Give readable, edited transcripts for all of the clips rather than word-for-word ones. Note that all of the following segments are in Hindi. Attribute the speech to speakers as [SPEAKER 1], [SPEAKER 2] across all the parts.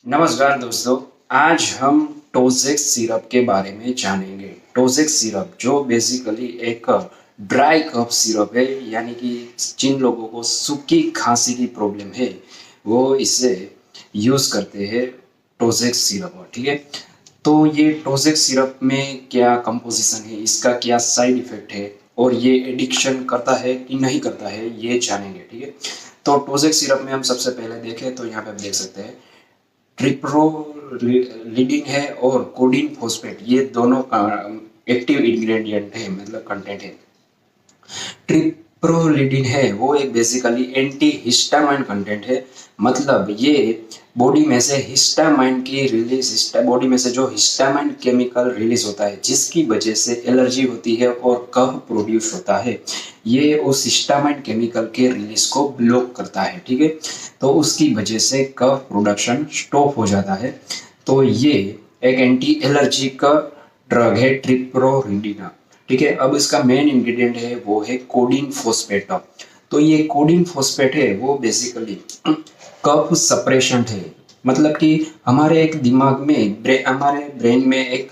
[SPEAKER 1] नमस्कार दोस्तों। आज हम टोजेक्स सिरप के बारे में जानेंगे। टोजेक्स सिरप जो बेसिकली एक ड्राई कफ सिरप है, यानी कि जिन लोगों को सूखी खांसी की प्रॉब्लम है वो इसे यूज़ करते हैं टोजेक्स सिरप। ठीक है, तो ये टोजेक्स सिरप में क्या कंपोजिशन है, इसका क्या साइड इफेक्ट है और ये एडिक्शन करता है कि नहीं करता है, ये जानेंगे। ठीक है, तो टोजेक्स सिरप में हम सबसे पहले देखें तो यहाँ पे आप देख सकते हैं ट्रिप्रोलिडिन है और कोडिन फॉस्फेट, ये दोनों एक्टिव इंग्रेडिएंट है, मतलब कंटेंट है। ट्रिप्रोलिडिन है वो एक बेसिकली एंटी हिस्टामाइन कंटेंट है, मतलब ये बॉडी में से हिस्टामाइन की रिलीज, बॉडी में से जो हिस्टामाइन केमिकल रिलीज होता है जिसकी वजह से एलर्जी होती है और कफ प्रोड्यूस होता है, ये उस हिस्टामाइन केमिकल के रिलीज को ब्लॉक करता है। ठीक है, तो उसकी वजह से कफ प्रोडक्शन स्टॉप हो जाता है। तो ये एक एंटी एलर्जिक ड्रग है ट्रिप्रोलिडिन। ठीक है, अब इसका मेन इंग्रेडिएंट है वो है कोडिन फॉस्फेट। तो ये कोडिन फॉस्फेट है वो बेसिकली कफ सप्रेशन है, मतलब कि हमारे एक दिमाग में हमारे ब्रेन में एक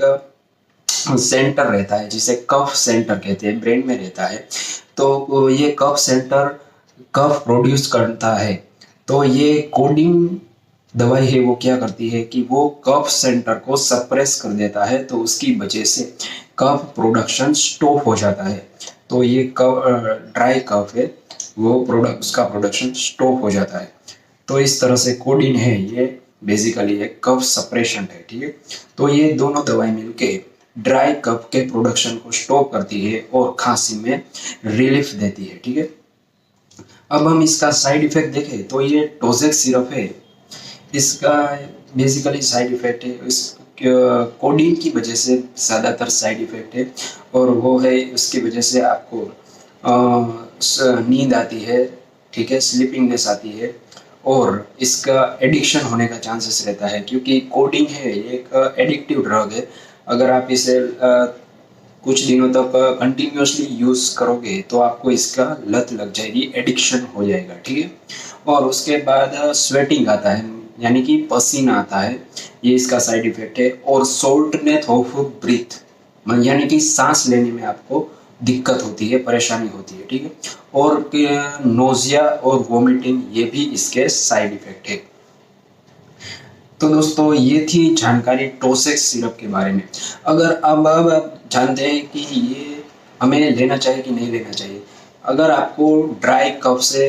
[SPEAKER 1] सेंटर रहता है जिसे कफ सेंटर कहते हैं, ब्रेन में रहता है। तो ये कफ सेंटर कफ प्रोड्यूस करता है। तो ये कोडिन दवाई है वो क्या करती है कि वो कफ सेंटर को सप्रेस कर देता है, तो उसकी वजह से कफ प्रोडक्शन स्टॉप हो जाता है। तो ये कफ ड्राई कफ है वो उसका प्रोडक्शन स्टॉप हो जाता है। तो इस तरह से कोडिन है ये बेसिकली एक कफ सप्रेशन है। ठीक है, तो ये दोनों दवाई मिलके ड्राई कफ के प्रोडक्शन को स्टॉप करती है और खांसी में रिलीफ देती है। ठीक है, अब हम इसका साइड इफेक्ट देखें तो ये टोजेक्स सिरप है, इसका बेसिकली साइड इफेक्ट है इस कोडिन की वजह से ज़्यादातर साइड इफेक्ट है, और वो है उसकी वजह से आपको नींद आती है। ठीक है, स्लीपिंगनेस आती है और इसका एडिक्शन होने का चांसेस रहता है, क्योंकि कोडिन है ये एक एडिक्टिव ड्रग है। अगर आप इसे कुछ दिनों तक कंटिन्यूसली यूज़ करोगे तो आपको इसका लत लग जाएगी, एडिक्शन हो जाएगा। ठीक है, और उसके बाद स्वेटिंग आता है, यानी कि पसीना आता है, ये इसका साइड इफेक्ट है। और शॉर्टनेस ऑफ ब्रीथ, यानी कि सांस लेने में आपको दिक्कत होती है, परेशानी होती है। ठीक है, और नोजिया और वोमिटिंग, ये भी इसके साइड इफेक्ट है। तो दोस्तों ये थी जानकारी टोसेक्स सिरप के बारे में। अगर अब आप जानते हैं कि ये हमें लेना चाहिए कि नहीं लेना चाहिए। अगर आपको ड्राई कफ से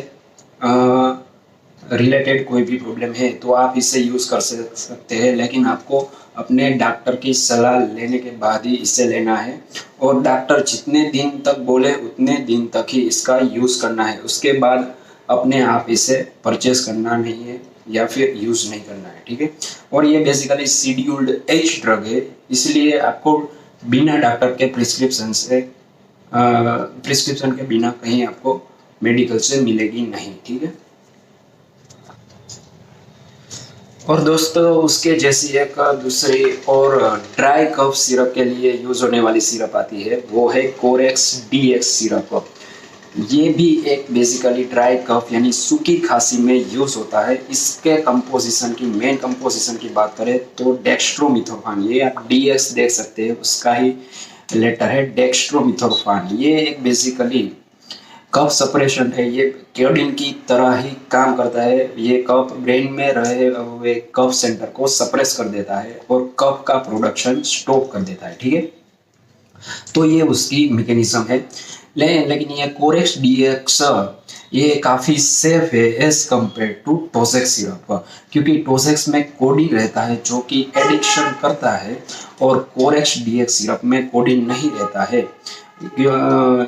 [SPEAKER 1] रिलेटेड कोई भी प्रॉब्लम है तो आप इसे यूज़ कर सकते हैं, लेकिन आपको अपने डॉक्टर की सलाह लेने के बाद ही इसे लेना है, और डॉक्टर जितने दिन तक बोले उतने दिन तक ही इसका यूज़ करना है। उसके बाद अपने आप इसे परचेज करना नहीं है या फिर यूज़ नहीं करना है। ठीक है, और ये बेसिकली शेड्यूल्ड एच ड्रग है, इसलिए आपको बिना डॉक्टर के प्रिस्क्रिप्शन के बिना कहीं आपको मेडिकल से मिलेगी नहीं। ठीक है, और दोस्तों उसके जैसी एक दूसरी और ड्राई कफ सिरप के लिए यूज होने वाली सिरप आती है, वो है कोरेक्स डीएक्स सिरप। ये भी एक बेसिकली ड्राई कफ यानी सूखी खांसी में यूज होता है। इसके कंपोजिशन की, मेन कंपोजिशन की बात करें तो डेक्स्ट्रोमिथोफान, ये आप डीएक्स देख सकते हैं, उसका ही लेटर है डेक्स्ट्रोमिथोफान। ये एक बेसिकली कफ सप्रेशन है, ये कोडिन की तरह ही काम करता है। ये कफ ब्रेन में रहे हुए कफ सेंटर को सप्रेस कर देता है और कफ का प्रोडक्शन स्टॉप कर देता है। ठीक है, तो ये उसकी मैकेनिज्म है। लेकिन ये कोरेक्स डीएक्स ये काफ़ी सेफ है एज कम्पेयर टू टोसेक्स सिरप, क्योंकि टोसेक्स में कोडिन रहता है जो कि एडिक्शन करता है, और कोरेक्स डीएक्स सिरप में कोडिन नहीं रहता है।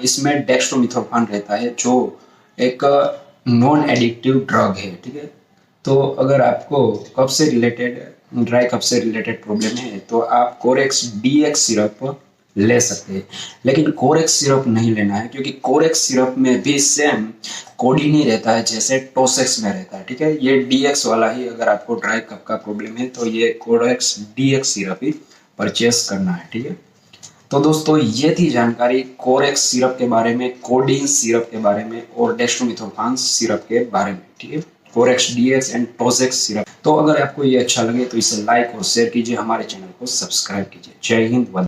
[SPEAKER 1] इसमें डेक्स्ट्रोमिथोफान रहता है जो एक नॉन एडिक्टिव ड्रग है। ठीक है, तो अगर आपको कफ से रिलेटेड, ड्राई कफ से रिलेटेड प्रॉब्लम है तो आप कोरेक्स डीएक्स सिरप ले सकते हैं, लेकिन कोरेक्स सिरप नहीं लेना है, क्योंकि कोरेक्स सिरप में भी सेम कोडिन ही रहता है जैसे टोसेक्स में रहता है। ठीक है, ये डीएक्स वाला ही, अगर आपको ड्राई कफ का प्रॉब्लम है तो ये कोरेक्स डीएक्स सिरप ही परचेस करना है। ठीक है, तो दोस्तों ये थी जानकारी कोरेक्स सिरप के बारे में, कोडिन सिरप के बारे में और डेक्स्ट्रोमिथोफान सिरप के बारे में। ठीक है। Corex DX and Tozex syrup. तो अगर आपको ये अच्छा लगे तो इसे लाइक और शेयर कीजिए, हमारे चैनल को सब्सक्राइब कीजिए। जय हिंद।